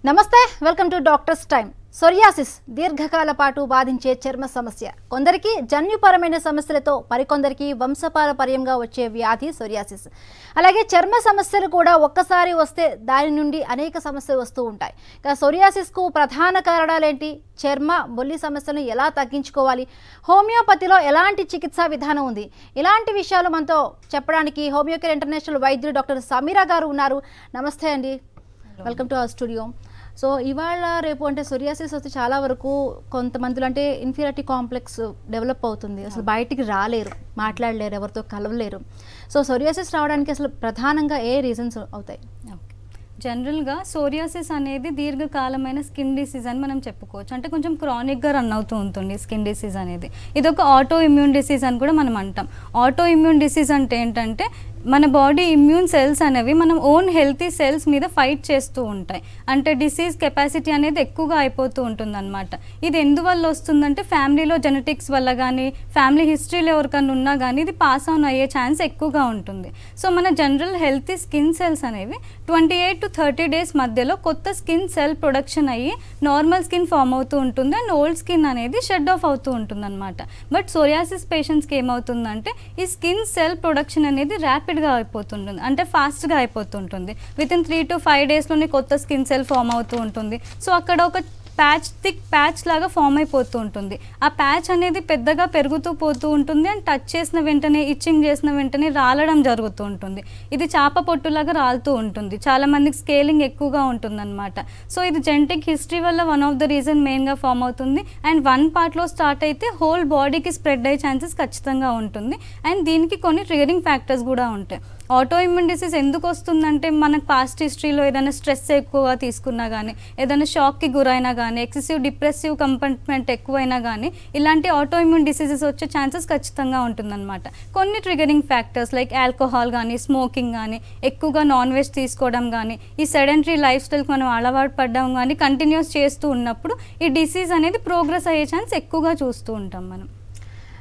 నమస్తే welcome to doctors time. Psoriasis దీర్ఘకాల పాటు బాధించే చర్మ సమస్య. కొందరికి జన్యుపరమైన సమస్యలతో, మరికొందరికి వంశపారపర్యంగా వచ్చే వ్యాధి సోరియాసిస్. అలాగే చర్మ సమస్యలు కూడా ఒక్కసారి వస్తే దాని నుండి అనేక సమస్యలు వస్తూ ఉంటాయి. ఇక సోరియాసిస్కు ప్రధాన కారణాలేంటి, చర్మ బొల్లి సమస్యలను ఎలా తగ్గించుకోవాలి, హోమియోపతిలో ఎలాంటి చికిత్సా విధానం ఉంది, ఇలాంటి విషయాలు మనతో చెప్పడానికి హోమియోకేర్ ఇంటర్నేషనల్ వైద్యులు డాక్టర్ సమీరా గారు ఉన్నారు. నమస్తే అండి, welcome to our studio. So ఇవాళ రేపు అంటే సోరియాసిస్ వస్తే చాలా వరకు కొంతమందిలో అంటే ఇన్ఫీరియారిటీ కాంప్లెక్స్ డెవలప్ అవుతుంది. అసలు బయటికి రాలేరు, మాట్లాడలేరు, ఎవరితో కలవలేరు. సో సోరియాసిస్ రావడానికి అసలు ప్రధానంగా ఏ రీజన్స్ అవుతాయి? జనరల్గా సోరియాసిస్ అనేది దీర్ఘకాలమైన స్కిన్ డిసీజ్ అని మనం చెప్పుకోవచ్చు. అంటే కొంచెం క్రానిక్గా రన్ అవుతూ ఉంటుంది స్కిన్ డిసీజ్ అనేది. ఇది ఒక ఆటో ఇమ్యూన్ డిసీజ్ అని కూడా మనం అంటాం. ఆటో ఇమ్యూన్ డిసీజ్ అంటే ఏంటంటే మన బాడీ ఇమ్యూన్ సెల్స్ అనేవి మనం ఓన్ హెల్తీ సెల్స్ మీద ఫైట్ చేస్తూ ఉంటాయి. అంటే డిసీజ్ కెపాసిటీ అనేది ఎక్కువగా అయిపోతూ ఉంటుంది అనమాట. ఇది ఎందువల్ల వస్తుందంటే ఫ్యామిలీలో జెనెటిక్స్ వల్ల కానీ, ఫ్యామిలీ హిస్టరీలో ఎవరికన్నా ఉన్నా కానీ ఇది పాస్ ఆన్ అయ్యే ఛాన్స్ ఎక్కువగా ఉంటుంది. సో మన జనరల్ హెల్తీ స్కిన్ సెల్స్ అనేవి 28 to 30 డేస్ మధ్యలో కొత్త స్కిన్ సెల్ ప్రొడక్షన్ అయ్యి నార్మల్ స్కిన్ ఫామ్ అవుతూ ఉంటుంది అండ్ ఓల్డ్ స్కిన్ అనేది షెడ్ ఆఫ్ అవుతూ ఉంటుంది అనమాట. బట్ సోరియాసిస్ పేషెంట్స్కి ఏమవుతుందంటే ఈ స్కిన్ సెల్ ప్రొడక్షన్ అనేది ర్యాపిడ్గా అయిపోతుంటుంది, అంటే ఫాస్ట్గా అయిపోతుంటుంది. వితిన్ 3 to 5 డేస్లోనే కొత్త స్కిన్ సెల్ ఫామ్ అవుతూ ఉంటుంది. సో అక్కడ ఒక థిక్ ప్యాచ్ లాగా ఫామ్ అయిపోతూ ఉంటుంది. ఆ ప్యాచ్ అనేది పెద్దగా పెరుగుతూ పోతూ ఉంటుంది అండ్ టచ్ చేసిన వెంటనే, ఇచ్చింగ్ చేసిన వెంటనే రాలడం జరుగుతూ ఉంటుంది. ఇది చాప పొట్టులాగా రాలుతూ ఉంటుంది. చాలా మందికి స్కేలింగ్ ఎక్కువగా ఉంటుందన్నమాట. సో ఇది జెనెటిక్ హిస్టరీ వల్ల వన్ ఆఫ్ ద రీజన్ మెయిన్గా ఫామ్ అవుతుంది. అండ్ వన్ పార్ట్లో స్టార్ట్ అయితే హోల్ బాడీకి స్ప్రెడ్ అయ్యే ఛాన్సెస్ ఖచ్చితంగా ఉంటుంది. అండ్ దీనికి కొన్ని ట్రిగరింగ్ ఫ్యాక్టర్స్ కూడా ఉంటాయి. ఆటో ఇమ్యూన్ డిసీజ్ ఎందుకు వస్తుందంటే మనకు పాస్ట్ హిస్టరీలో ఏదైనా స్ట్రెస్ ఎక్కువగా తీసుకున్నా కానీ, ఏదైనా షాక్కి గురైనా కానీ, ఎక్సెసివ్ డిప్రెసివ్ కంపార్ట్మెంట్ ఎక్కువైనా కానీ ఇలాంటి ఆటో ఇమ్యూన్ డిసీజెస్ వచ్చే ఛాన్సెస్ ఖచ్చితంగా ఉంటుందన్నమాట. కొన్ని ట్రిగరింగ్ ఫ్యాక్టర్స్ లైక్ ఆల్కహాల్ కానీ, స్మోకింగ్ కానీ, ఎక్కువగా నాన్ వెజ్ తీసుకోవడం కానీ, ఈ సెడెంటరీ లైఫ్ స్టైల్కి మనం అలవాటు పడడం కానీ కంటిన్యూస్ చేస్తూ ఉన్నప్పుడు ఈ డిసీజ్ అనేది ప్రోగ్రెస్ అయ్యే ఛాన్స్ ఎక్కువగా చూస్తూ ఉంటాం మనం.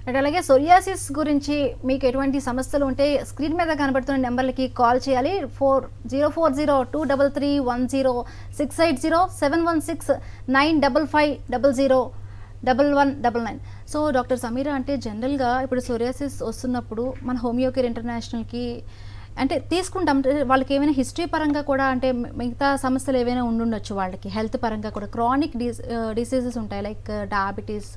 అంటే అలాగే సోరియాసిస్ గురించి మీకు ఎటువంటి సమస్యలు ఉంటే స్క్రీన్ మీద కనబడుతున్న నెంబర్లకి కాల్ చేయాలి. 040231036871695501199. సో డాక్టర్ సమీరా, అంటే జనరల్గా ఇప్పుడు సోరియాసిస్ వస్తున్నప్పుడు మన హోమియోకేర్ ఇంటర్నేషనల్కి అంటే తీసుకుంటాం, వాళ్ళకి ఏమైనా హిస్టరీ పరంగా కూడా అంటే మిగతా సమస్యలు ఏవైనా ఉండుండొచ్చు, వాళ్ళకి హెల్త్ పరంగా కూడా క్రానిక్ డిసీజెస్ ఉంటాయి లైక్ డయాబెటీస్,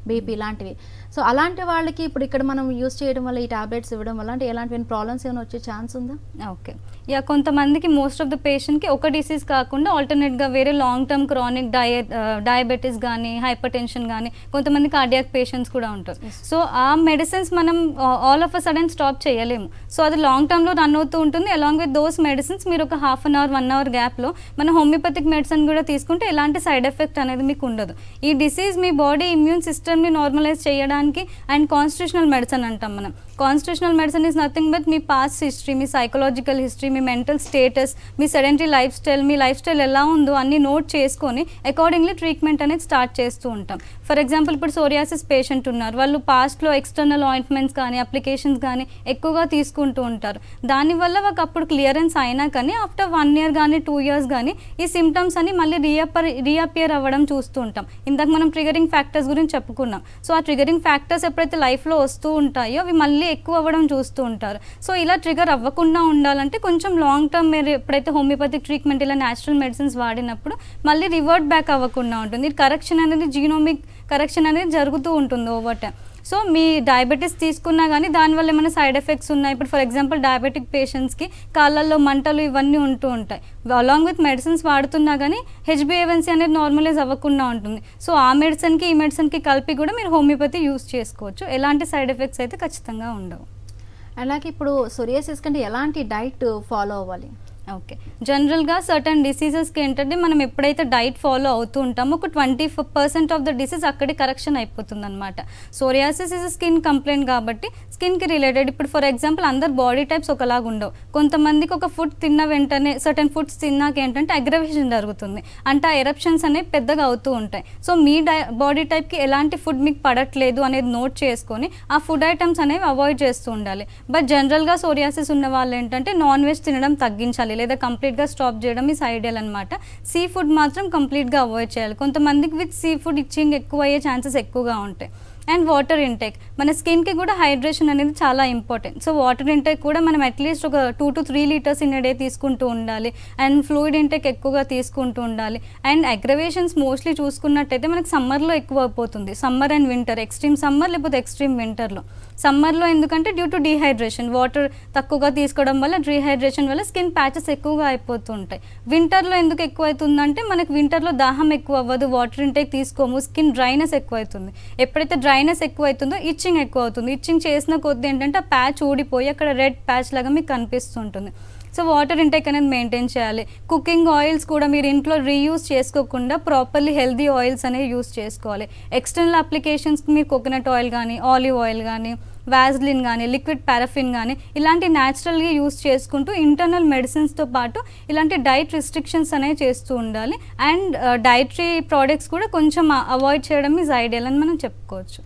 బీపీ ఇలాంటివి. సో అలాంటి వాళ్ళకి ఇప్పుడు ఇక్కడ మనం యూస్ చేయడం వల్ల, ఈ టాబ్లెట్స్ ఇవ్వడం వల్ల అంటే ఎలాంటి ప్రాబ్లమ్స్ ఏమైనా వచ్చే ఛాన్స్ ఉందా? ఓకే, కొంతమందికి మోస్ట్ ఆఫ్ ద పేషెంట్కి ఒక డిసీజ్ కాకుండా ఆల్టర్నేట్గా వేరే లాంగ్ టర్మ్ క్రానిక్ డయాబెటీస్ కానీ, హైపర్ టెన్షన్ కానీ, కొంతమంది కార్డియాక్ పేషెంట్స్ కూడా ఉంటారు. సో ఆ మెడిసిన్స్ మనం all of a sudden stop చేయలేము. సో అది లాంగ్ టర్మ్లో రన్ అవుతూ ఉంటుంది. అలాంగ్ విత్ దోస్ మెడిసిన్స్ మీరు ఒక ½ an hour 1 hour గ్యాప్లో మన హోమియోపతిక్ మెడిసిన్ కూడా తీసుకుంటే ఎలాంటి సైడ్ ఎఫెక్ట్ అనేది మీకు ఉండదు. ఈ డిసీజ్ మీ బాడీ ఇమ్యూన్ సిస్టమ్ని నార్మలైజ్ చేయడానికి అండ్ కాన్స్టిట్యూషనల్ మెడిసిన్ అంటాం మనం. Constitutional medicine is nothing but me past history, me psychological history, me mental status, me sedentary life style, me life style ఎలా ఉందో అన్ని నోట్ చేసుకొని అకార్డింగ్లీ ట్రీట్మెంట్ అనేది start చేస్తూ ఉంటాం. ఫర్ ఎగ్జాంపుల్ ఇప్పుడు సోరియాసిస్ పేషెంట్ ఉన్నారు, వాళ్ళు పాస్ట్లో ఎక్స్టర్నల్ ఆయింట్మెంట్స్ కానీ, అప్లికేషన్స్ కానీ ఎక్కువగా తీసుకుంటూ ఉంటారు. దానివల్ల వాళ్ళకి అప్పుడు క్లియరెన్స్ అయినా కానీ ఆఫ్టర్ 1 year కానీ 2 years కానీ ఈ సిమ్టమ్స్ అని మళ్ళీ రీఅపియర్ అవ్వడం చూస్తూ ఉంటాం. ఇందాక మనం ట్రిగరింగ్ ఫ్యాక్టర్స్ గురించి చెప్పుకున్నాం. సో ఆ ట్రిగరింగ్ ఫ్యాక్టర్స్ ఎప్పుడైతే లైఫ్లో వస్తూ ఉంటాయో అవి మళ్ళీ ఎక్కువ అవ్వడం చూస్తూ ఉంటారు. సో ఇలా ట్రిగర్ అవ్వకుండా ఉండాలంటే కొంచెం లాంగ్ టర్మ్ మీరు ఎప్పుడైతే హోమియోపతిక్ ట్రీట్మెంట్ ఇలా న్యాచురల్ మెడిసిన్స్ వాడినప్పుడు మళ్ళీ రివర్ట్ బ్యాక్ అవ్వకుండా ఉంటుంది. కరెక్షన్ అనేది, జీనోమిక్ కరెక్షన్ అనేది జరుగుతూ ఉంటుంది ఓవర్ టైం. సో మీ డయాబెటీస్ తీసుకున్నా కానీ దానివల్ల ఏమైనా సైడ్ ఎఫెక్ట్స్ ఉన్నాయి. ఇప్పుడు ఫర్ ఎగ్జాంపుల్ డయాబెటిక్ పేషెంట్స్కి కాళ్ళల్లో మంటలు ఇవన్నీ ఉంటూ ఉంటాయి. అలాంగ్ విత్ మెడిసిన్స్ వాడుతున్నా కానీ HbA1c అనేది నార్మలైజ్ అవ్వకుండా ఉంటుంది. సో ఆ మెడిసిన్కి ఈ మెడిసిన్కి కలిపి కూడా మీరు హోమియోపతి యూస్ చేసుకోవచ్చు. ఎలాంటి సైడ్ ఎఫెక్ట్స్ అయితే ఖచ్చితంగా ఉండవు. అలాగే ఇప్పుడు సోరియాసిస్ కంటే ఎలాంటి డైట్ ఫాలో అవ్వాలి? ఓకే, జనరల్గా సర్టన్ డిసీజెస్కి ఏంటంటే మనం ఎప్పుడైతే డైట్ ఫాలో అవుతూ ఉంటామో ఒక 20% ఆఫ్ ద డిసీజ్ అక్కడే కరెక్షన్ అయిపోతుంది అనమాట. సోరియాసిస్ ఇస్ స్కిన్ కంప్లైంట్ కాబట్టి స్కిన్కి రిలేటెడ్. ఇప్పుడు ఫర్ ఎగ్జాంపుల్ అందరు బాడీ టైప్స్ ఒకలాగా ఉండవు. కొంతమందికి ఒక ఫుడ్ తిన్న వెంటనే, సర్టన్ ఫుడ్స్ తిన్నాక ఏంటంటే అగ్రవేషన్ జరుగుతుంది, అంటే ఆ ఎరప్షన్స్ అనేవి పెద్దగా అవుతూ ఉంటాయి. సో మీ బాడీ టైప్కి ఎలాంటి ఫుడ్ మీకు పడట్లేదు అనేది నోట్ చేసుకొని ఆ ఫుడ్ ఐటమ్స్ అనేవి అవాయిడ్ చేస్తూ ఉండాలి. బట్ జనరల్గా సోరియాసిస్ ఉన్న వాళ్ళు ఏంటంటే నాన్ వెజ్ తినడం తగ్గించాలి. లేదా కంప్లీట్గా స్టాప్ చేయడం ఈస్ ఐడియల్ అనమాట. సీ ఫుడ్ మాత్రం కంప్లీట్గా అవాయిడ్ చేయాలి. కొంతమందికి విత్ సీ ఫుడ్ ఇచ్చింగ్ ఎక్కువ అయ్యే ఛాన్సెస్ ఎక్కువగా ఉంటాయి. అండ్ వాటర్ ఇంటేక్, మన స్కిన్కి కూడా హైడ్రేషన్ అనేది చాలా ఇంపార్టెంట్. సో వాటర్ ఇంటేక్ కూడా మనం అట్లీస్ట్ ఒక 2 to 3 లీటర్స్ ఇన్ డే తీసుకుంటూ ఉండాలి. అండ్ ఫ్లూయిడ్ ఇంటేక్ ఎక్కువగా తీసుకుంటూ ఉండాలి. అండ్ అగ్రవేషన్స్ మోస్ట్లీ చూసుకున్నట్టయితే మనకి సమ్మర్లో ఎక్కువ అయిపోతుంది. Summer and winter, extreme summer లేకపోతే ఎక్స్ట్రీమ్ వింటర్లో. సమ్మర్లో ఎందుకంటే డ్యూ టు డీహైడ్రేషన్, వాటర్ తక్కువగా తీసుకోవడం వల్ల డీహైడ్రేషన్ వల్ల స్కిన్ ప్యాచెస్ ఎక్కువగా అయిపోతూ ఉంటాయి. వింటర్లో ఎందుకు ఎక్కువ అవుతుందంటే మనకి వింటర్లో దాహం ఎక్కువ అవ్వదు, వాటర్ ఇంటేక్ తీసుకోము, స్కిన్ డ్రైనెస్ ఎక్కువ అవుతుంది. ఎప్పుడైతే డ్రైనెస్ ఎక్కువ అవుతుందో ఇచ్చింగ్ ఎక్కువ అవుతుంది. ఇచ్చింగ్ చేసిన కొద్దీ ఏంటంటే ఆ ప్యాచ్ ఊడిపోయి అక్కడ రెడ్ ప్యాచ్ లాగా మీకు కనిపిస్తుంటుంది. సో వాటర్ ఇంటేక్ అనేది మెయింటైన్ చేయాలి. కుకింగ్ ఆయిల్స్ కూడా మీరు ఇంట్లో రీయూజ్ చేసుకోకుండా ప్రాపర్లీ హెల్దీ ఆయిల్స్ అనేవి యూస్ చేసుకోవాలి. ఎక్స్టర్నల్ అప్లికేషన్స్కి మీరు కోకోనట్ ఆయిల్ కానీ, ఆలివ్ ఆయిల్ కానీ, వ్యాజ్లిన్ కానీ, లిక్విడ్ పారాఫిన్ కానీ ఇలాంటి న్యాచురల్గా యూస్ చేసుకుంటూ ఇంటర్నల్ మెడిసిన్స్తో పాటు ఇలాంటి డైట్ రిస్ట్రిక్షన్స్ అనేవి చేస్తూ ఉండాలి. అండ్ డైటరీ ప్రోడక్ట్స్ కూడా కొంచెం అవాయిడ్ చేయడం ఈజ్ ఐడియల్ అని మనం చెప్పుకోవచ్చు.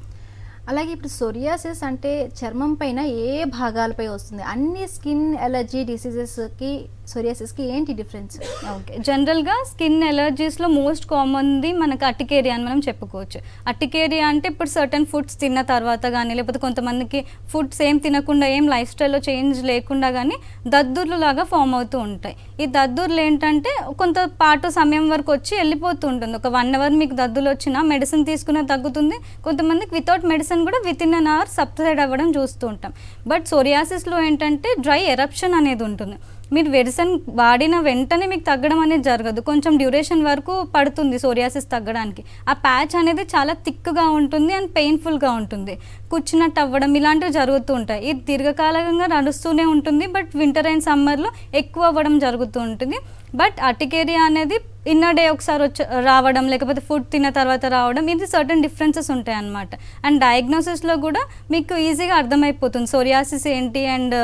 అలాగే ఇప్పుడు సోరియాసిస్ అంటే చర్మం పైన ఏ భాగాలపై వస్తుంది? అన్ని స్కిన్ ఎలర్జీ డిసీజెస్కి సోరియాసిస్కి ఏంటి డిఫరెన్స్? ఓకే, జనరల్గా స్కిన్ ఎలర్జీస్లో మోస్ట్ కామన్ది మనకు అటికేరియా అని మనం చెప్పుకోవచ్చు. అటికేరియా అంటే ఇప్పుడు సర్టన్ ఫుడ్స్ తిన్న తర్వాత కానీ, లేకపోతే కొంతమందికి ఫుడ్స్ ఏం తినకుండా, ఏం లైఫ్ స్టైల్లో చేంజ్ లేకుండా కానీ దద్దుర్లు లాగా ఫామ్ అవుతూ ఉంటాయి. ఈ దద్దుర్లు ఏంటంటే కొంత పాటు సమయం వరకు వచ్చి వెళ్ళిపోతూ ఉంటుంది. ఒక 1 hour మీకు దద్దులు వచ్చినా మెడిసిన్ తీసుకున్న తగ్గుతుంది. కొంతమందికి వితౌట్ మెడిసిన్ కూడా వితిన్ అన్ అవర్ సబ్సైడ్ అవ్వడం చూస్తూ ఉంటాం. బట్ సోరియాసిస్లో ఏంటంటే డ్రై ఎరప్షన్ అనేది ఉంటుంది. మీరు మెడిసిన్ వాడిన వెంటనే మీకు తగ్గడం అనేది జరగదు, కొంచెం డ్యూరేషన్ వరకు పడుతుంది సోరియాసిస్ తగ్గడానికి. ఆ ప్యాచ్ అనేది చాలా థిక్గా ఉంటుంది అండ్ పెయిన్ఫుల్గా ఉంటుంది, కూర్చున్నట్టు అవ్వడం ఇలాంటివి జరుగుతూ ఉంటాయి. ఇది దీర్ఘకాలంగా నడుస్తూనే ఉంటుంది. బట్ వింటర్ అండ్ సమ్మర్లో ఎక్కువ అవ్వడం జరుగుతూ ఉంటుంది. బట్ అటికేరియా అనేది ఇన్నర్ డే ఒకసారి రావడం, లేకపోతే ఫుడ్ తిన్న తర్వాత రావడం, ఇది సర్టన్ డిఫరెన్సెస్ ఉంటాయి అన్నమాట. అండ్ డయాగ్నోసిస్లో కూడా మీకు ఈజీగా అర్థమైపోతుంది సోరియాసిస్ ఏంటి అండ్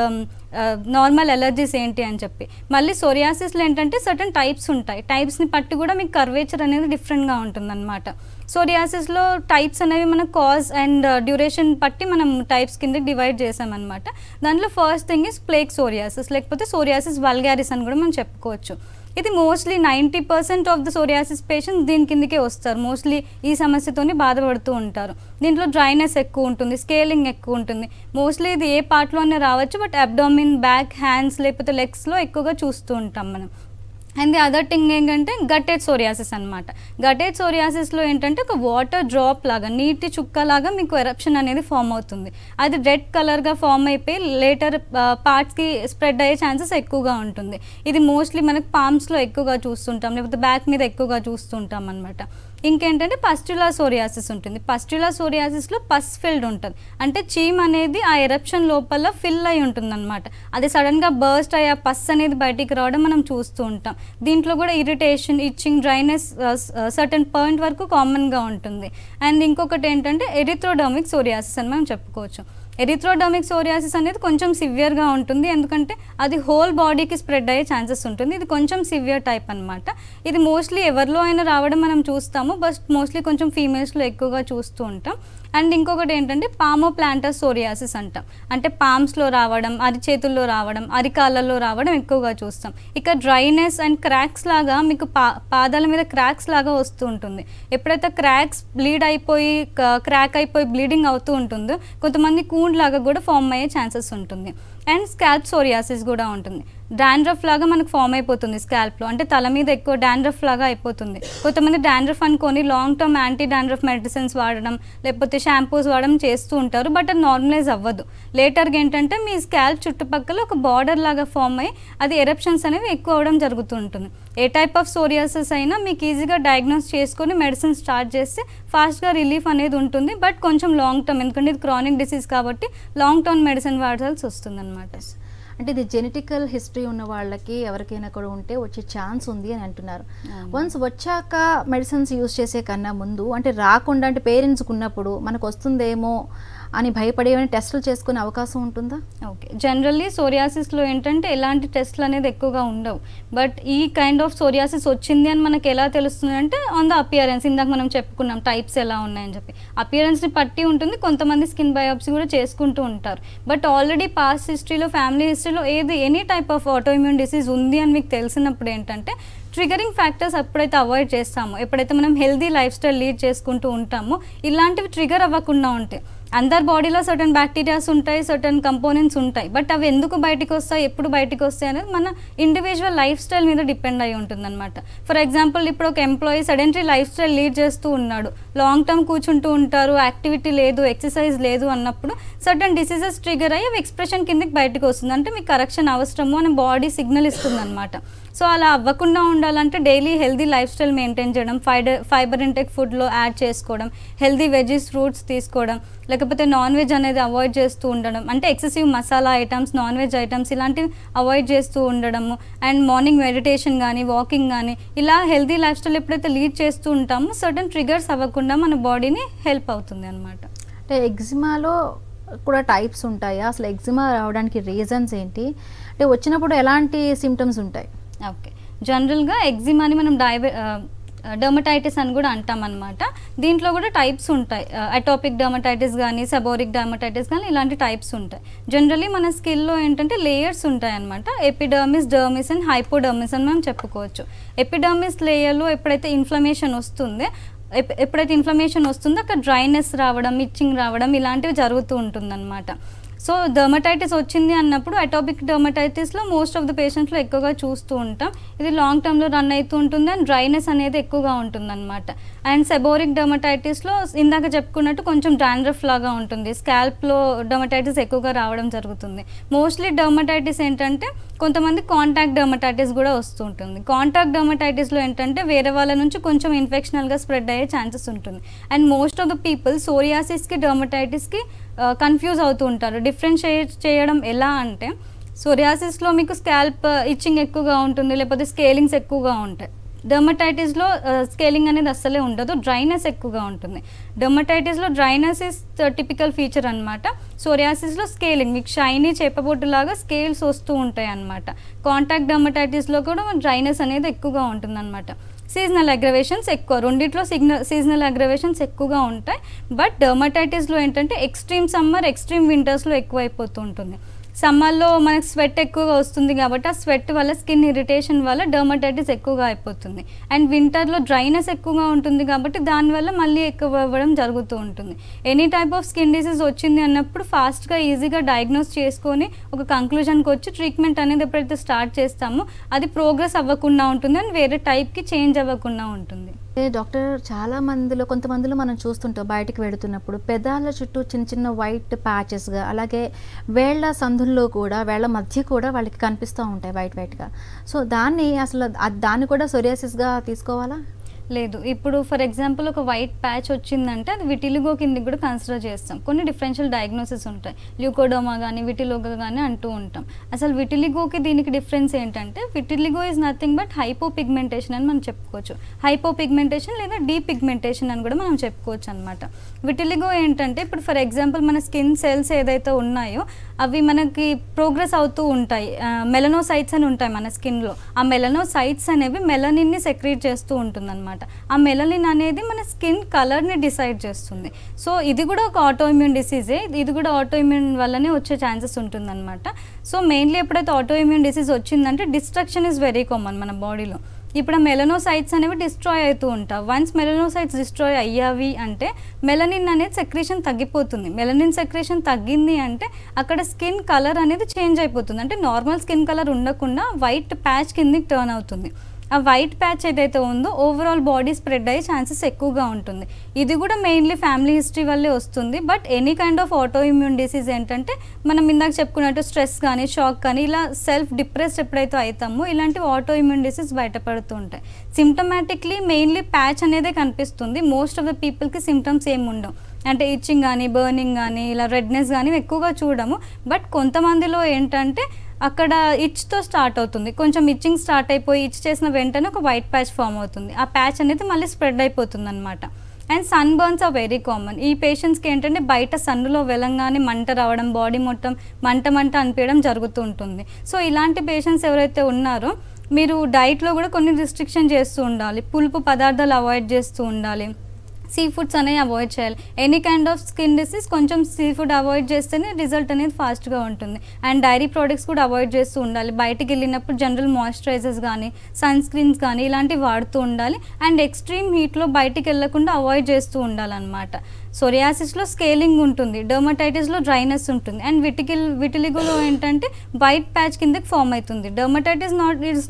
నార్మల్ ఎలర్జీస్ ఏంటి అని చెప్పి. మళ్ళీ సోరియాసిస్లో ఏంటంటే సర్టన్ టైప్స్ ఉంటాయి. టైప్స్ని బట్టి కూడా మీకు కర్వేచర్ అనేది డిఫరెంట్గా ఉంటుంది అనమాట. సోరియాసిస్లో టైప్స్ అనేవి మన కాజ్ అండ్ డ్యూరేషన్ బట్టి మనం టైప్స్ కింద డివైడ్ చేసామన్నమాట. దాంట్లో first thing is plaque psoriasis, లేకపోతే సోరియాసిస్ వల్గారిస్ అని కూడా మనం చెప్పుకోవచ్చు. ఇది mostly 90% of the psoriasis patients దీని కిందకే వస్తారు. మోస్ట్లీ ఈ సమస్యతోని బాధపడుతూ ఉంటారు. దీంట్లో డ్రైనెస్ ఎక్కువ ఉంటుంది, స్కేలింగ్ ఎక్కువ ఉంటుంది. మోస్ట్లీ ఇది ఏ పార్ట్లోనే రావచ్చు, బట్ అబ్డామిన్, బ్యాక్, హ్యాండ్స్ లేకపోతే లెగ్స్లో ఎక్కువగా చూస్తూ ఉంటాం మనం. అండ్ ది అదర్ థింగ్ ఏంటంటే గటెడ్ సోరియాసిస్ అనమాట. గటెడ్ సోరియాసిస్లో ఏంటంటే ఒక వాటర్ డ్రాప్ లాగా, నీటి చుక్కలాగా మీకు ఎరప్షన్ అనేది ఫామ్ అవుతుంది. అది రెడ్ కలర్గా ఫామ్ అయిపోయి లేటర్ పార్ట్స్కి స్ప్రెడ్ అయ్యే ఛాన్సెస్ ఎక్కువగా ఉంటుంది. ఇది మోస్ట్లీ మనకు పామ్స్లో ఎక్కువగా చూస్తుంటాం, లేకపోతే బ్యాక్ మీద ఎక్కువగా చూస్తుంటాం అనమాట. ఇంకేంటంటే పస్ట్యులర్ సోరియాసిస్ ఉంటుంది. పస్ట్యులర్ సోరియాసిస్లో పస్ ఫిల్డ్ ఉంటుంది. అంటే చీమ్ అనేది ఆ ఎరప్షన్ లోపల ఫిల్ అయి ఉంటుంది అనమాట. అది సడన్గా బర్స్ట్ అయ్యి ఆ పస్ అనేది బయటికి రావడం మనం చూస్తూ ఉంటాం. దీంట్లో కూడా irritation, itching, dryness certain point వరకు కామన్గా ఉంటుంది. అండ్ ఇంకొకటి ఏంటంటే ఎరిథ్రోడర్మిక్ సోరియాసిస్ అని మనం చెప్పుకోవచ్చు. ఎరిథ్రోడర్మిక్ సోరియాసిస్ అనేది కొంచెం సివియర్గా ఉంటుంది, ఎందుకంటే అది హోల్ బాడీకి స్ప్రెడ్ అయ్యే ఛాన్సెస్ ఉంటుంది. ఇది కొంచెం సివియర్ టైప్ అనమాట. ఇది మోస్ట్లీ ఎవరిలో అయినా రావడం మనం చూస్తాము, బట్ మోస్ట్లీ కొంచెం ఫీమేల్స్లో ఎక్కువగా చూస్తూ ఉంటాం. అండ్ ఇంకొకటి ఏంటంటే పామోప్లాంటర్ సోరియాసిస్ అంటాం. అంటే పామ్స్లో రావడం, అరిచేతుల్లో రావడం, అరికాళ్ళల్లో రావడం ఎక్కువగా చూస్తాం. ఇక డ్రైనెస్ అండ్ క్రాక్స్ లాగా మీకు పాదాల మీద క్రాక్స్ లాగా వస్తూ ఉంటుంది. ఎప్పుడైతే క్రాక్స్ బ్లీడ్ అయిపోయి క్రాక్ అయిపోయి బ్లీడింగ్ అవుతూ ఉంటుందో కొంతమంది కూండ్ లాగా కూడా ఫామ్ అయ్యే ఛాన్సెస్ ఉంటుంది. అండ్ స్కాల్ప్ సోరియాసిస్ కూడా ఉంటుంది. డాండ్రఫ్ లాగా మనకు ఫామ్ అయిపోతుంది స్కాల్ప్లో, అంటే తల మీద ఎక్కువ డాండ్రఫ్ లాగా అయిపోతుంది. కొంతమంది డాండ్రఫ్ అనుకొని long term anti dandruff medicines వాడడం, లేకపోతే షాంపూస్ వాడడం చేస్తూ ఉంటారు. బట్ అది నార్మలైజ్ అవ్వదు. లేటర్గా ఏంటంటే మీ స్కాల్ప్ చుట్టుపక్కల ఒక బార్డర్ లాగా ఫామ్ అయ్యి అది ఎరప్షన్స్ అనేవి ఎక్కువ అవ్వడం జరుగుతూ ఉంటుంది. ఏ టైప్ ఆఫ్ సోరియాసిస్ అయినా మీకు ఈజీగా డయాగ్నోస్ చేసుకొని మెడిసిన్ స్టార్ట్ చేస్తే ఫాస్ట్గా రిలీఫ్ అనేది ఉంటుంది. బట్ కొంచెం లాంగ్ టర్మ్, ఎందుకంటే ఇది క్రానిక్ డిసీజ్ కాబట్టి లాంగ్ టర్మ్ మెడిసిన్ వాడాల్సి వస్తుంది అనమాట. అంటే ఇది జెనెటికల్ హిస్టరీ ఉన్న వాళ్ళకి ఎవరికైనా కూడా ఉంటే వచ్చే ఛాన్స్ ఉంది అని అంటున్నారు. వన్స్ వచ్చాక మెడిసిన్స్ యూజ్ చేసే కన్నా ముందు, అంటే రాకుండా, అంటే పేరెంట్స్కి ఉన్నప్పుడు మనకు వస్తుందేమో అని భయపడి ఏమైనా టెస్టులు చేసుకునే అవకాశం ఉంటుందా? ఓకే, జనరల్లీ సోరియాసిస్లో ఏంటంటే ఎలాంటి టెస్ట్లు అనేది ఎక్కువగా ఉండవు. బట్ ఈ కైండ్ ఆఫ్ సోరియాసిస్ వచ్చింది అని మనకి ఎలా తెలుస్తుంది అంటే ఆన్ ద అపియరెన్స్. ఇందాక మనం చెప్పుకున్నాం టైప్స్ ఎలా ఉన్నాయని చెప్పి, అపియరెన్స్ని పట్టి ఉంటుంది. కొంతమంది స్కిన్ బయాప్సీ కూడా చేసుకుంటూ ఉంటారు. బట్ ఆల్రెడీ పాస్ట్ హిస్టరీలో, ఫ్యామిలీ హిస్టరీలో any type of autoimmune disease ఉంది అని మీకు తెలిసినప్పుడు ఏంటంటే ట్రిగరింగ్ ఫ్యాక్టర్స్ ఎప్పుడైతే అవాయిడ్ చేస్తామో, ఎప్పుడైతే మనం హెల్దీ లైఫ్ స్టైల్ లీడ్ చేసుకుంటూ ఉంటామో ఇలాంటివి ట్రిగర్ అవ్వకుండా ఉంటాయి. అందరి బాడీలో సర్టన్ బ్యాక్టీరియాస్ ఉంటాయి, సర్టన్ కంపోనెంట్స్ ఉంటాయి. బట్ అవి ఎందుకు బయటికి వస్తాయి, ఎప్పుడు బయటికి వస్తాయి అనేది మన ఇండివిజువల్ లైఫ్ స్టైల్ మీద డిపెండ్ అయి ఉంటుంది అనమాట. ఫర్ ఎగ్జాంపుల్ ఇప్పుడు ఒక employee sedentary life style lead చేస్తూ ఉన్నాడు, లాంగ్ టర్మ్ కూర్చుంటూ ఉంటారు, యాక్టివిటీ లేదు, ఎక్సర్సైజ్ లేదు అన్నప్పుడు సర్టన్ డిసీజెస్ ట్రిగర్ అయ్యి అవి ఎక్స్ప్రెషన్ కిందకి బయటకు వస్తుంది. అంటే మీకు కరెక్షన్ అవసరము అని బాడీ సిగ్నల్ ఇస్తుంది అనమాట. సో అలా అవ్వకుండా ఉండాలంటే daily healthy life style maintain చేయడం, ఫైబర్ ఇంటెక్ ఫుడ్లో యాడ్ చేసుకోవడం, హెల్దీ వెజీస్ ఫ్రూట్స్ తీసుకోవడం, లేకపోతే నాన్ వెజ్ అనేది అవాయిడ్ చేస్తూ ఉండడం, అంటే excessive masala items, non veg items ఇలాంటివి అవాయిడ్ చేస్తూ ఉండడము, అండ్ మార్నింగ్ మెడిటేషన్ కానీ, వాకింగ్ కానీ, ఇలా హెల్దీ లైఫ్ స్టైల్ ఎప్పుడైతే లీడ్ చేస్తూ ఉంటామో సర్టన్ ట్రిగర్స్ అవ్వకుండా మన బాడీని హెల్ప్ అవుతుంది అనమాట. అంటే ఎగ్జిమాలో కూడా టైప్స్ ఉంటాయా? అసలు ఎగ్జిమా రావడానికి రీజన్స్ ఏంటి? అంటే వచ్చినప్పుడు ఎలాంటి సిమ్టమ్స్ ఉంటాయి? ఓకే, జనరల్గా ఎగ్జిమాని మనం డర్మటైటిస్ అని కూడా అంటాం అనమాట. దీంట్లో కూడా టైప్స్ ఉంటాయి. అటోపిక్ డర్మటైటిస్ కానీ, సెబోరిక్ డర్మటైటిస్ కానీ ఇలాంటి టైప్స్ ఉంటాయి. జనరల్లీ మన స్కిన్లో ఏంటంటే లేయర్స్ ఉంటాయి అనమాట. ఎపిడర్మిస్, డర్మిస్ అండ్ హైపోడర్మిస్ అని మనం చెప్పుకోవచ్చు. ఎపిడర్మిస్ లేయర్లో ఎప్పుడైతే ఇన్ఫ్లమేషన్ వస్తుందో అక్కడ డ్రైనెస్ రావడం, ఇచ్చింగ్ రావడం ఇలాంటివి జరుగుతూ ఉంటుందన్నమాట. సో డర్మటైటిస్ వచ్చింది అన్నప్పుడు అటోపిక్ డర్మటైటిస్లో మోస్ట్ ఆఫ్ ద పేషెంట్స్లో ఎక్కువగా చూస్తూ ఉంటాం. ఇది లాంగ్ టర్మ్లో రన్ అవుతూ ఉంటుంది అండ్ డ్రైనెస్ అనేది ఎక్కువగా ఉంటుందన్నమాట. అండ్ సెబోరిక్ డర్మటైటిస్లో ఇందాక చెప్పుకున్నట్టు కొంచెం డాండ్రఫ్ లాగా ఉంటుంది. స్కాల్ప్లో డర్మటైటిస్ ఎక్కువగా రావడం జరుగుతుంది. మోస్ట్లీ డర్మటైటిస్ ఏంటంటే కొంతమంది కాంటాక్ట్ డర్మటైటిస్ కూడా వస్తూ ఉంటుంది. కాంటాక్ట్ డర్మటైటిస్లో ఏంటంటే వేరే వాళ్ళ నుంచి కొంచెం ఇన్ఫెక్షనల్గా స్ప్రెడ్ అయ్యే ఛాన్సెస్ ఉంటుంది. And most of the people సోరియాసిస్కి, డర్మటైటిస్కి కన్ఫ్యూజ్ అవుతూ ఉంటారు. డిఫరెన్షియేట్ చేయడం ఎలా అంటే సోరియాసిస్లో మీకు స్కాల్ప్ ఇచ్చింగ్ ఎక్కువగా ఉంటుంది, లేకపోతే స్కేలింగ్స్ ఎక్కువగా ఉంటాయి. డర్మటైటిస్లో స్కేలింగ్ అనేది అస్సలే ఉండదు, డ్రైనెస్ ఎక్కువగా ఉంటుంది. డర్మటైటిస్లో డ్రైనెస్ ఇస్ టిపికల్ ఫీచర్ అనమాట. సోరియాసిస్లో స్కేలింగ్, మీకు షైనీ చేపబొట్టులాగా స్కేల్స్ వస్తూ ఉంటాయి అన్నమాట. కాంటాక్ట్ డర్మటైటిస్లో కూడా డ్రైనెస్ అనేది ఎక్కువగా ఉంటుందన్నమాట. సీజనల్ అగ్రవేషన్స్ ఎక్కువ, రెండిట్లో సీజనల్ అగ్రవేషన్స్ ఎక్కువగా ఉంటాయి. బట్ డర్మటైటిస్లో ఏంటంటే ఎక్స్ట్రీమ్ సమ్మర్, ఎక్స్ట్రీమ్ వింటర్స్లో ఎక్కువ అయిపోతూ ఉంటుంది. సమ్మర్లో మనకి స్వెట్ ఎక్కువగా వస్తుంది కాబట్టి ఆ స్వెట్ వల్ల, స్కిన్ ఇరిటేషన్ వల్ల డర్మటైటిస్ ఎక్కువగా అయిపోతుంది. అండ్ వింటర్లో డ్రైనెస్ ఎక్కువగా ఉంటుంది కాబట్టి దానివల్ల మళ్ళీ ఎక్కువ అవ్వడం జరుగుతూ ఉంటుంది. Any type of skin disease వచ్చింది అన్నప్పుడు ఫాస్ట్గా ఈజీగా డయాగ్నోస్ చేసుకొని ఒక కంక్లూజన్కి వచ్చి ట్రీట్మెంట్ అనేది ఎప్పుడైతే స్టార్ట్ చేస్తామో అది ప్రోగ్రెస్ అవ్వకుండా ఉంటుంది అండ్ వేరే టైప్కి చేంజ్ అవ్వకుండా ఉంటుంది. డాక్టర్, చాలా మందిలో, కొంతమందిలో మనం చూస్తుంటాం బయటికి వెళుతున్నప్పుడు పెదాల చుట్టూ చిన్న చిన్న వైట్ ప్యాచెస్గా, అలాగే వేళ్ల సందుల్లో కూడా, వేళ్ల మధ్య కూడా వాళ్ళకి కనిపిస్తూ ఉంటాయి వైట్గా. సో దాన్ని కూడా సోరియాసిస్గా తీసుకోవాలా? లేదు, ఇప్పుడు ఫర్ ఎగ్జాంపుల్ ఒక వైట్ ప్యాచ్ వచ్చిందంటే అది విటిలిగో కిందకి కూడా కన్సిడర్ చేస్తాం. కొన్ని డిఫరెన్షియల్ డయాగ్నోసిస్ ఉంటాయి, ల్యూకోడోమా కానీ, విటిలిగో కానీ అంటూ ఉంటాం. అసలు విటిలిగోకి దీనికి డిఫరెన్స్ ఏంటంటే vitiligo is nothing but hypopigmentation అని మనం చెప్పుకోవచ్చు. హైపోపిగ్మెంటేషన్ లేదా డీపిగ్మెంటేషన్ అని కూడా మనం చెప్పుకోవచ్చు అనమాట. విటిలిగో ఏంటంటే ఇప్పుడు ఫర్ ఎగ్జాంపుల్ మన స్కిన్ సెల్స్ ఏదైతే ఉన్నాయో అవి మనకి ప్రోగ్రెస్ అవుతూ ఉంటాయి. మెలనోసైట్స్ అని ఉంటాయి మన స్కిన్లో. ఆ మెలనోసైట్స్ అనేవి మెలనిన్ని సెక్రీట్ చేస్తూ ఉంటుందన్నమాట. ఆ మెలనిన్ అనేది మన స్కిన్ కలర్ని డిసైడ్ చేస్తుంది. సో ఇది కూడా ఒక ఆటోఇమ్యూన్ డిసీజే, ఇది కూడా ఆటోఇమ్యూన్ వల్లనే వచ్చే ఛాన్సెస్ ఉంటుందన్నమాట. సో మెయిన్లీ ఎప్పుడైతే ఆటోఇమ్యూన్ డిసీజ్ వచ్చిందంటే డిస్ట్రక్షన్ ఈజ్ వెరీ కామన్ మన బాడీలో. ఇప్పుడు ఆ మెలనోసైట్స్ అనేవి డిస్ట్రాయ్ అవుతూ ఉంటాయి. వన్స్ మెలనోసైట్స్ డిస్ట్రాయ్ అయ్యావి అంటే మెలనిన్ అనేది సెక్రేషన్ తగ్గిపోతుంది. మెలనిన్ సెక్రేషన్ తగ్గింది అంటే అక్కడ స్కిన్ కలర్ అనేది చేంజ్ అయిపోతుంది. అంటే నార్మల్ స్కిన్ కలర్ ఉండకుండా వైట్ ప్యాచ్ కిందకి టర్న్ అవుతుంది. ఆ వైట్ ప్యాచ్ ఏదైతే ఉందో ఓవరాల్ బాడీ స్ప్రెడ్ అయ్యే ఛాన్సెస్ ఎక్కువగా ఉంటుంది. ఇది కూడా మెయిన్లీ ఫ్యామిలీ హిస్టరీ వల్లే వస్తుంది. But any kind of auto immune disease ఏంటంటే మనం ఇందాక చెప్పుకున్నట్టు స్ట్రెస్ కానీ, షాక్ కానీ, ఇలా సెల్ఫ్ డిప్రెస్డ్ ఎప్పుడైతే అవుతామో ఇలాంటి ఆటో ఇమ్యూన్ డిసీజ్ బయటపడుతూ ఉంటాయి. సిమ్టమాటిక్లీ మెయిన్లీ ప్యాచ్ అనేదే కనిపిస్తుంది. మోస్ట్ ఆఫ్ ద పీపుల్కి సిమ్టమ్స్ ఏమి ఉండవు. అంటే ఇచ్చింగ్ కానీ, బర్నింగ్ కానీ, ఇలా రెడ్నెస్ కానీ ఎక్కువగా చూడము. బట్ కొంతమందిలో ఏంటంటే అక్కడ ఇచ్తో స్టార్ట్ అవుతుంది. కొంచెం ఇచ్చింగ్ స్టార్ట్ అయిపోయి ఇచ్ చేసిన వెంటనే ఒక వైట్ ప్యాచ్ ఫామ్ అవుతుంది. ఆ ప్యాచ్ అనేది మళ్ళీ స్ప్రెడ్ అయిపోతుంది అనమాట. And sun burns are very common. ఈ పేషెంట్స్కి ఏంటంటే బయట సన్నులో వెళ్ళంగానే మంట రావడం, బాడీ మొత్తం మంట అనిపించడం జరుగుతూ ఉంటుంది. సో ఇలాంటి పేషెంట్స్ ఎవరైతే ఉన్నారో మీరు డైట్లో కూడా కొన్ని రిస్ట్రిక్షన్ చేస్తూ ఉండాలి. పులుపు పదార్థాలు అవాయిడ్ చేస్తూ ఉండాలి. సీ ఫుడ్స్ అనేవి అవాయిడ్ చేయాలి. Any kind of skin disease కొంచెం సీ ఫుడ్ అవాయిడ్ చేస్తేనే రిజల్ట్ అనేది ఫాస్ట్గా ఉంటుంది. అండ్ డైరీ ప్రోడక్ట్స్ కూడా అవాయిడ్ చేస్తూ ఉండాలి. బయటికి వెళ్ళినప్పుడు జనరల్ మాయిశ్చరైజర్స్ కానీ సన్ స్క్రీన్స్ కానీ ఇలాంటివి వాడుతూ ఉండాలి. అండ్ ఎక్స్ట్రీమ్ హీట్లో బయటికి వెళ్ళకుండా అవాయిడ్ చేస్తూ ఉండాలన్నమాట. సోరియాసిస్లో స్కేలింగ్ ఉంటుంది, డర్మటైటిస్లో డ్రైనెస్ ఉంటుంది, అండ్ విటిలిగోలో ఏంటంటే వైట్ ప్యాచ్ కిందకి ఫామ్ అవుతుంది. Dermatitis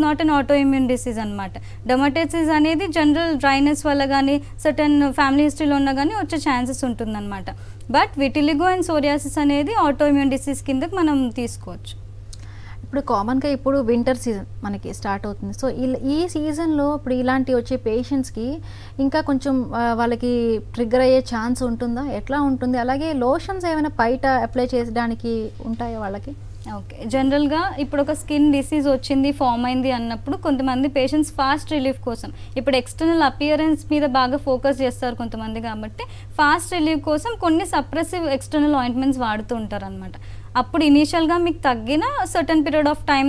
not an auto immune disease అనమాట. డర్మటైటిస్ అనేది జనరల్ డ్రైనెస్ వల్ల కానీ సర్టన్ ఫ్యామిలీ హిస్టరీలో ఉన్నా కానీ వచ్చే ఛాన్సెస్ ఉంటుందన్నమాట. బట్ విటిలిగో అండ్ సోరియాసిస్ అనేది ఆటో ఇమ్యూన్ డిసీజ్ కిందకి మనం తీసుకోవచ్చు. ఇప్పుడు కామన్గా ఇప్పుడు వింటర్ సీజన్ మనకి స్టార్ట్ అవుతుంది. సో ఈ సీజన్లో ఇప్పుడు ఇలాంటి వచ్చే పేషెంట్స్కి ఇంకా కొంచెం వాళ్ళకి ట్రిగ్గర్ అయ్యే ఛాన్స్ ఉంటుందా, ఎట్లా ఉంటుంది? అలాగే లోషన్స్ ఏమైనా బయట అప్లై చేయడానికి ఉంటాయా వాళ్ళకి? ఓకే, జనరల్గా ఇప్పుడు ఒక స్కిన్ డిసీజ్ వచ్చింది, ఫామ్ అయింది అన్నప్పుడు కొంతమంది పేషెంట్స్ ఫాస్ట్ రిలీఫ్ కోసం ఇప్పుడు ఎక్స్టర్నల్ అపియరెన్స్ మీద బాగా ఫోకస్ చేస్తారు కొంతమంది. కాబట్టి ఫాస్ట్ రిలీఫ్ కోసం కొన్ని సప్రెసివ్ ఎక్స్టర్నల్ ఆయింట్మెంట్స్ వాడుతూ ఉంటారు అనమాట. అప్పుడు ఇనీషియల్గా మీకు తగ్గిన సర్టన్ పీరియడ్ ఆఫ్ టైం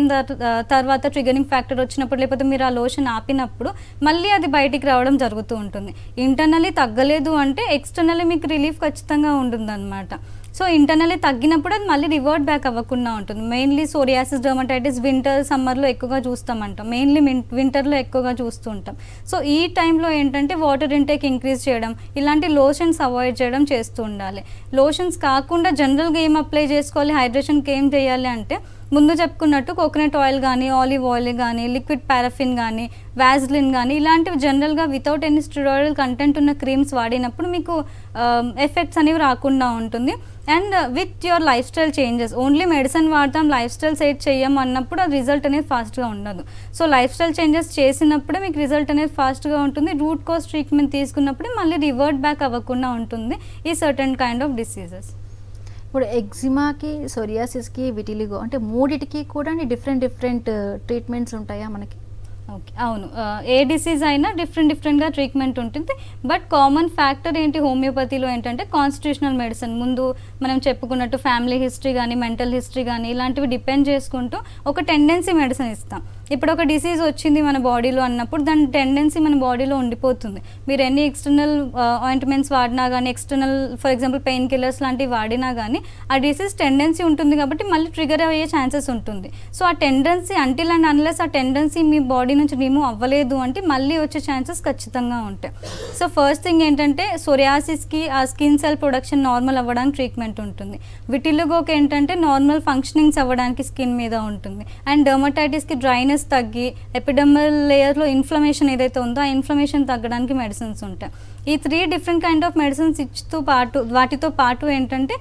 తర్వాత ట్రిగరింగ్ ఫ్యాక్టర్ వచ్చినప్పుడు లేకపోతే మీరు ఆ లోషన్ ఆపినప్పుడు మళ్ళీ అది బయటికి రావడం జరుగుతూ ఉంటుంది. ఇంటర్నల్లీ తగ్గలేదు అంటే ఎక్స్టర్నల్లీ మీకు రిలీఫ్ ఖచ్చితంగా ఉంటుందన్నమాట. సో ఇంటర్నల్లీ తగ్గినప్పుడు అది మళ్ళీ రివర్ట్ బ్యాక్ అవ్వకుండా ఉంటుంది. మెయిన్లీ సోరియాసిస్, డర్మటైటిస్ వింటర్ సమ్మర్లో ఎక్కువగా చూస్తామంటాం, మెయిన్లీ వింటర్లో ఎక్కువగా చూస్తూ ఉంటాం. సో ఈ టైంలో ఏంటంటే వాటర్ ఇంటేక్ ఇంక్రీజ్ చేయడం, ఇలాంటి లోషన్స్ అవాయిడ్ చేయడం చేస్తూ ఉండాలి. లోషన్స్ కాకుండా జనరల్గా ఏం అప్లై చేసుకోవాలి, హైడ్రేషన్కి ఏం చేయాలి అంటే ముందు చెప్పుకున్నట్టు కోకోనట్ ఆయిల్ కానీ, ఆలివ్ ఆయిల్ కానీ, లిక్విడ్ పారాఫిన్ కానీ, వ్యాజ్లిన్ కానీ ఇలాంటివి జనరల్గా వితౌట్ ఎనీ స్టెరాయిడ్ కంటెంట్ ఉన్న క్రీమ్స్ వాడినప్పుడు మీకు ఎఫెక్ట్స్ అనేవి రాకుండా ఉంటుంది. And with your life style changes, only medicine వాడతాం లైఫ్ స్టైల్ సెట్ చేయము అన్నప్పుడు అది రిజల్ట్ అనేది ఫాస్ట్గా ఉండదు. సో లైఫ్ స్టైల్ చేంజెస్ చేసినప్పుడే మీకు రిజల్ట్ అనేది ఫాస్ట్గా ఉంటుంది. రూట్ కాజ్ ట్రీట్మెంట్ తీసుకున్నప్పుడే మళ్ళీ రివర్ట్ బ్యాక్ అవ్వకుండా ఉంటుంది ఈ సర్టన్ కైండ్ ఆఫ్ డిసీజెస్. ఇప్పుడు ఎగ్జిమాకి, సోరియాసిస్కి, విటిలిగో అంటే మూడిటికి కూడా డిఫరెంట్ ట్రీట్మెంట్స్ ఉంటాయా మనకి? ఓకే, అవును, ఏ డిసీజ్ అయినా డిఫరెంట్గా ట్రీట్మెంట్ ఉంటుంది. బట్ కామన్ ఫ్యాక్టర్ ఏంటి హోమియోపతిలో ఏంటంటే కాన్స్టిట్యూషనల్ మెడిసిన్. ముందు మనం చెప్పుకున్నట్టు ఫ్యామిలీ హిస్టరీ కానీ, మెంటల్ హిస్టరీ కానీ ఇలాంటివి డిపెండ్ చేసుకుంటూ ఒక టెండెన్సీ మెడిసిన్ ఇస్తాం. ఇప్పుడు ఒక డిసీజ్ వచ్చింది మన బాడీలో అన్నప్పుడు దాని టెండెన్సీ మన బాడీలో ఉండిపోతుంది. మీరు ఎన్ని ఎక్స్టర్నల్ ఆయింట్మెంట్స్ వాడినా కానీ, external for example pain killers లాంటివి వాడినా కానీ ఆ డిసీజ్ టెండెన్సీ ఉంటుంది కాబట్టి మళ్ళీ ట్రిగర్ అయ్యే ఛాన్సెస్ ఉంటుంది. సో ఆ టెండెన్సీ అంటిల్ అండ్ అన్లెస్ ఆ టెండెన్సీ మీ బాడీ నుంచి రిమూవ్ అవ్వలేదు అంటే మళ్ళీ వచ్చే ఛాన్సెస్ ఖచ్చితంగా ఉంటాయి. సో ఫస్ట్ థింగ్ ఏంటంటే సోరియాసిస్కి ఆ స్కిన్ సెల్ ప్రొడక్షన్ నార్మల్ అవ్వడానికి ట్రీట్మెంట్ ఉంటుంది. విటిలిగోకి ఏంటంటే నార్మల్ ఫంక్షనింగ్స్ అవ్వడానికి స్కిన్ మీద ఉంటుంది. అండ్ డర్మటైటిస్కి డ్రైనెస్ తగ్గి ఎపిడర్మల్ లేయర్లో ఇన్ఫ్లమేషన్ ఏదైతే ఉందో ఆ ఇన్ఫ్లమేషన్ తగ్గడానికి మెడిసిన్స్ ఉంటాయి. ఈ 3 డిఫరెంట్ కైండ్ ఆఫ్ మెడిసిన్స్ వాటితో పాటు ఏంటంటే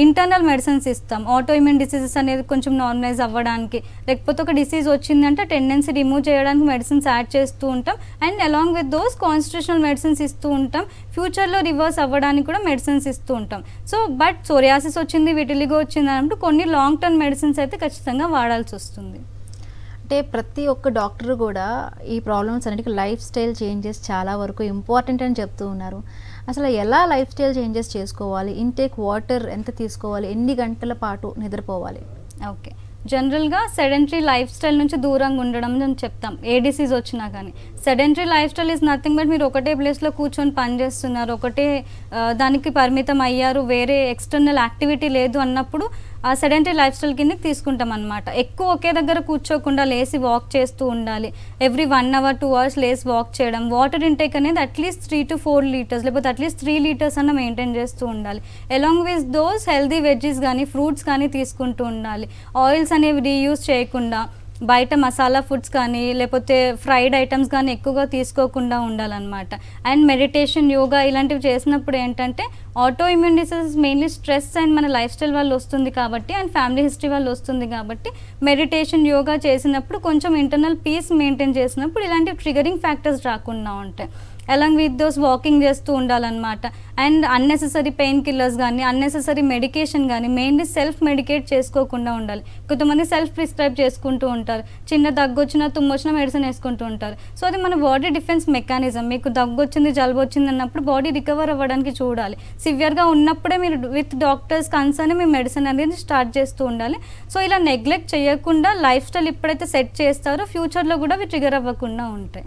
ఇంటర్నల్ మెడిసిన్స్ ఇస్తాం. ఆటో ఇమ్యూన్ డిసీజెస్ అనేది కొంచెం నార్మలైజ్ అవ్వడానికి, లేకపోతే ఒక డిసీజ్ వచ్చిందంటే టెండెన్సీ రిమూవ్ చేయడానికి మెడిసిన్స్ యాడ్ చేస్తూ ఉంటాం. And along with those constitutional medicines ఇస్తూ ఉంటాం. ఫ్యూచర్లో రివర్స్ అవ్వడానికి కూడా మెడిసిన్స్ ఇస్తూ ఉంటాం. సో బట్ సోరియాసిస్ వచ్చింది, విటిలిగో వచ్చింది అన్నప్పుడు కొన్ని లాంగ్ టర్మ్ మెడిసిన్స్ అయితే ఖచ్చితంగా వాడాల్సి వస్తుంది. అంటే ప్రతి ఒక్క డాక్టర్ కూడా ఈ ప్రాబ్లమ్స్ అన్నిటికీ లైఫ్ స్టైల్ చేంజెస్ చాలా వరకు ఇంపార్టెంట్ అని చెప్తూ ఉన్నారు. అసలు ఎలా లైఫ్ స్టైల్ చేంజెస్ చేసుకోవాలి, ఇంటేక్ వాటర్ ఎంత తీసుకోవాలి, ఎన్ని గంటల పాటు నిద్రపోవాలి? ఓకే, జనరల్గా సెడెంటరీ లైఫ్ స్టైల్ నుంచి దూరంగా ఉండడం అని చెప్తాం ఏ డిసీజ్ వచ్చినా కానీ. Sedentary life style is nothing but మీరు ఒకటే ప్లేస్లో కూర్చొని పని చేస్తున్నారు, ఒకటే దానికి పరిమితం అయ్యారు, వేరే ఎక్స్టర్నల్ యాక్టివిటీ లేదు అన్నప్పుడు ఆ సెడెంటరీ లైఫ్ స్టైల్ కిందకి తీసుకుంటాం అనమాట. ఎక్కువ ఒకే దగ్గర కూర్చోకుండా లేసి వాక్ చేస్తూ ఉండాలి. ఎవ్రీ 1 hour 2 hours లేసి వాక్ చేయడం. వాటర్ ఇంటేక్ అనేది అట్లీస్ట్ 3 to 4 liters లేకపోతే అట్లీస్ట్ 3 liters అన్న మెయింటైన్ చేస్తూ ఉండాలి. Along with those healthy veggies కానీ, ఫ్రూట్స్ కానీ తీసుకుంటూ ఉండాలి. ఆయిల్స్ అనేవి రీయూజ్ చేయకుండా, బయట మసాలా ఫుడ్స్ కానీ లేకపోతే ఫ్రైడ్ ఐటమ్స్ కానీ ఎక్కువగా తీసుకోకుండా ఉండాలన్నమాట. అండ్ మెడిటేషన్, యోగా ఇలాంటివి చేసినప్పుడు ఏంటంటే auto immune diseases mainly stress and మన లైఫ్ స్టైల్ వల్ల వస్తుంది కాబట్టి, అండ్ ఫ్యామిలీ హిస్టరీ వల్ల వస్తుంది కాబట్టి మెడిటేషన్, యోగా చేసినప్పుడు కొంచెం ఇంటర్నల్ పీస్ మెయింటైన్ చేసినప్పుడు ఇలాంటి ట్రిగరింగ్ ఫ్యాక్టర్స్ రాకుండా ఉంటాయి. అలాంగ్ విత్ దోస్ వాకింగ్ చేస్తూ ఉండాలన్నమాట. అండ్ అన్నెసెసరీ పెయిన్ కిల్లర్స్ కానీ అన్నెసెసరీ మెడికేషన్ కానీ మెయిన్లీ సెల్ఫ్ మెడికేట్ చేసుకోకుండా ఉండాలి. కొంతమంది సెల్ఫ్ ప్రిస్క్రైబ్ చేసుకుంటూ ఉంటారు, చిన్న దగ్గు వచ్చినా తుమ్ము వచ్చినా మెడిసిన్ వేసుకుంటూ ఉంటారు. సో అది మన బాడీ డిఫెన్స్ మెకానిజం. మీకు దగ్గు వచ్చింది జలుబు వచ్చింది అన్నప్పుడు బాడీ రికవర్ అవ్వడానికి చూడాలి. సివియర్గా ఉన్నప్పుడే మీరు with doctors concern me medicine అనేది స్టార్ట్ చేస్తూ ఉండాలి. సో ఇలా నెగ్లెక్ట్ చేయకుండా లైఫ్ స్టైల్ ఎప్పుడైతే సెట్ చేస్తారో ఫ్యూచర్లో కూడా అవి ట్రిగర్ అవ్వకుండా ఉంటాయి.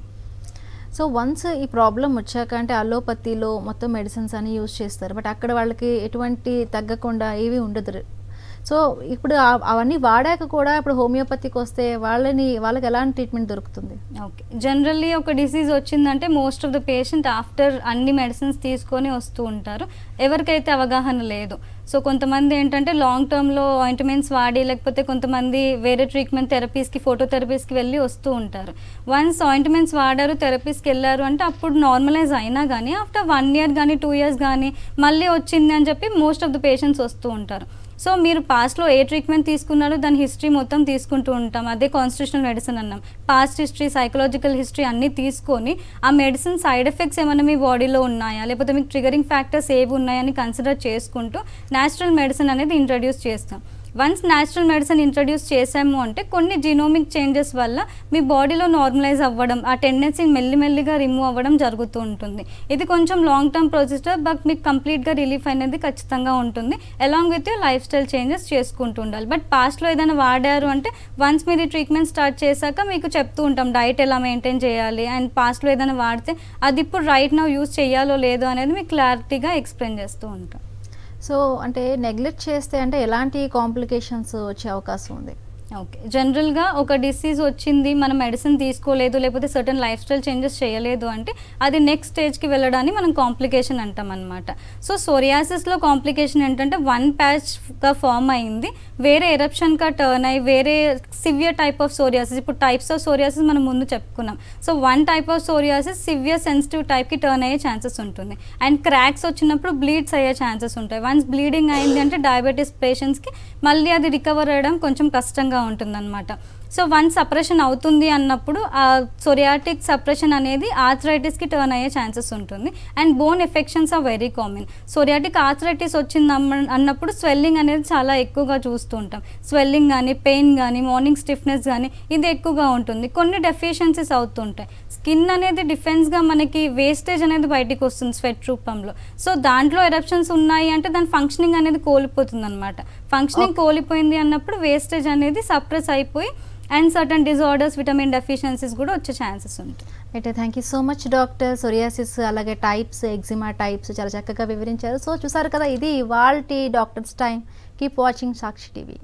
సో వన్స్ ఈ ప్రాబ్లం వచ్చాక అంటే అలోపతిలో మొత్తం మెడిసిన్స్ అని యూజ్ చేస్తారు, బట్ అక్కడ వాళ్ళకి ఎటువంటి తగ్గకుండా ఏవి ఉండదు. సో ఇప్పుడు అవన్నీ వాడాక కూడా ఇప్పుడు హోమియోపతికి వస్తే వాళ్ళకి ఎలాంటి ట్రీట్మెంట్ దొరుకుతుంది? ఓకే, జనరల్లీ ఒక డిసీజ్ వచ్చిందంటే most of the patient after అన్ని మెడిసిన్స్ తీసుకొని వస్తూ ఉంటారు, ఎవరికైతే అవగాహన లేదు. సో కొంతమంది ఏంటంటే లాంగ్ టర్మ్లో ఆయింట్మెంట్స్ వాడి లేకపోతే కొంతమంది వేరే ట్రీట్మెంట్ థెరపీస్కి ఫోటోథెరపీస్కి వెళ్ళి వస్తూ ఉంటారు. వన్స్ ఆయింట్మెంట్స్ వాడారు థెరపీస్కి వెళ్ళారు అంటే అప్పుడు నార్మలైజ్ అయినా కానీ ఆఫ్టర్ 1 year కానీ 2 years కానీ మళ్ళీ వచ్చింది అని చెప్పి మోస్ట్ ఆఫ్ ద పేషెంట్స్ వస్తూ ఉంటారు. సో మీరు పాస్ట్లో ఏ ట్రీట్మెంట్ తీసుకున్నారో దాని హిస్టరీ మొత్తం తీసుకుంటూ ఉంటాం, అదే కాన్స్టిట్యూషనల్ మెడిసిన్ అన్నాం. పాస్ట్ హిస్టరీ, సైకలాజికల్ హిస్టరీ అన్నీ తీసుకొని ఆ మెడిసిన్ సైడ్ ఎఫెక్ట్స్ ఏమైనా మీ బాడీలో ఉన్నాయా లేకపోతే మీకు ట్రిగరింగ్ ఫ్యాక్టర్స్ ఏవి ఉన్నాయని కన్సిడర్ చేసుకుంటూ న్యాచురల్ మెడిసిన్ అనేది ఇంట్రడ్యూస్ చేస్తాం. వన్స్ న్యాచురల్ మెడిసిన్ ఇంట్రడ్యూస్ చేసాము అంటే కొన్ని జీనోమిక్ చేంజెస్ వల్ల మీ బాడీలో నార్మలైజ్ అవ్వడం, ఆ టెండెన్సీ మెల్లిమెల్లిగా రిమూవ్ అవ్వడం జరుగుతూ ఉంటుంది. ఇది కొంచెం లాంగ్ టర్మ్ ప్రొసీజర్, బట్ మీకు కంప్లీట్గా రిలీఫ్ అనేది ఖచ్చితంగా ఉంటుంది. Along with life style changes చేసుకుంటూ ఉండాలి. బట్ పాస్ట్లో ఏదైనా వాడారు అంటే వన్స్ మీరు ఈ ట్రీట్మెంట్ స్టార్ట్ చేశాక మీకు చెప్తూ ఉంటాం డైట్ ఎలా మెయింటైన్ చేయాలి, అండ్ పాస్ట్లో ఏదైనా వాడితే అది ఇప్పుడు రైట్ నౌ యూజ్ చేయాలో లేదో అనేది మీకు క్లారిటీగా ఎక్స్ప్లెయిన్ చేస్తూ ఉంటాం. సో అంటే నెగ్లెక్ట్ చేస్తే అంటే ఎలాంటి కాంప్లికేషన్స్ వచ్చే అవకాశం ఉంది? ఓకే, జనరల్గా ఒక డిసీజ్ వచ్చింది, మనం మెడిసిన్ తీసుకోలేదు లేకపోతే సర్టన్ లైఫ్ స్టైల్ చేంజెస్ చేయలేదు అంటే అది నెక్స్ట్ స్టేజ్కి వెళ్ళడాన్ని మనం కాంప్లికేషన్ అంటాం అనమాట. సో సోరియాసిస్లో కాంప్లికేషన్ ఏంటంటే 1 patchగా ఫామ్ అయింది, వేరే ఎరప్షన్గా టర్న్ అయ్యి వేరే సివియర్ టైప్ ఆఫ్ సోరియాసిస్. ఇప్పుడు టైప్స్ ఆఫ్ సోరియాసిస్ మనం ముందు చెప్పుకున్నాం. So 1 type of psoriasis severe sensitive టైప్కి టర్న్ అయ్యే ఛాన్సెస్ ఉంటుంది. అండ్ క్రాక్స్ వచ్చినప్పుడు బ్లీడ్స్ అయ్యే ఛాన్సెస్ ఉంటాయి. వన్స్ బ్లీడింగ్ అయింది అంటే డయాబెటీస్ పేషెంట్స్కి మళ్ళీ అది రికవర్ అవ్వడం కొంచెం కష్టంగా ఉంటుందన్నమాట. సో వన్ సప్రెషన్ అవుతుంది అన్నప్పుడు ఆ సోరియాటిక్ సప్రెషన్ అనేది ఆర్థరైటిస్కి టర్న్ అయ్యే ఛాన్సెస్ ఉంటుంది. And bone affections are very common. Psoriatic arthritis వచ్చింది అన్నప్పుడు స్వెల్లింగ్ అనేది చాలా ఎక్కువగా చూస్తూ ఉంటాం. స్వెల్లింగ్ కానీ పెయిన్ కానీ మార్నింగ్ స్టిఫ్నెస్ కానీ ఇది ఎక్కువగా ఉంటుంది. కొన్ని డెఫిషియన్సీస్ అవుతుంటాయి. స్కిన్ అనేది డిఫెన్స్గా మనకి వేస్టేజ్ అనేది బయటికి వస్తుంది స్వెట్ రూపంలో. సో దాంట్లో ఎరప్షన్స్ ఉన్నాయి అంటే దాని ఫంక్షనింగ్ అనేది కోల్పోతుంది అనమాట. ఫంక్షనింగ్ కోల్పోయింది అన్నప్పుడు వేస్టేజ్ అనేది సప్రెస్ అయిపోయి and certain disorders, vitamin deficiencies కూడా వచ్చే ఛాన్సెస్ ఉంటాయి. అయితే thank you so much doctor. Psoriasis అలాగే టైప్స్, ఎగ్జిమా టైప్స్ చాలా చక్కగా వివరించారు. సో చూసారు కదా, ఇది ఇవాల్టి డాక్టర్స్ టైం. కీప్ వాచింగ్ సాక్షి టీవీ.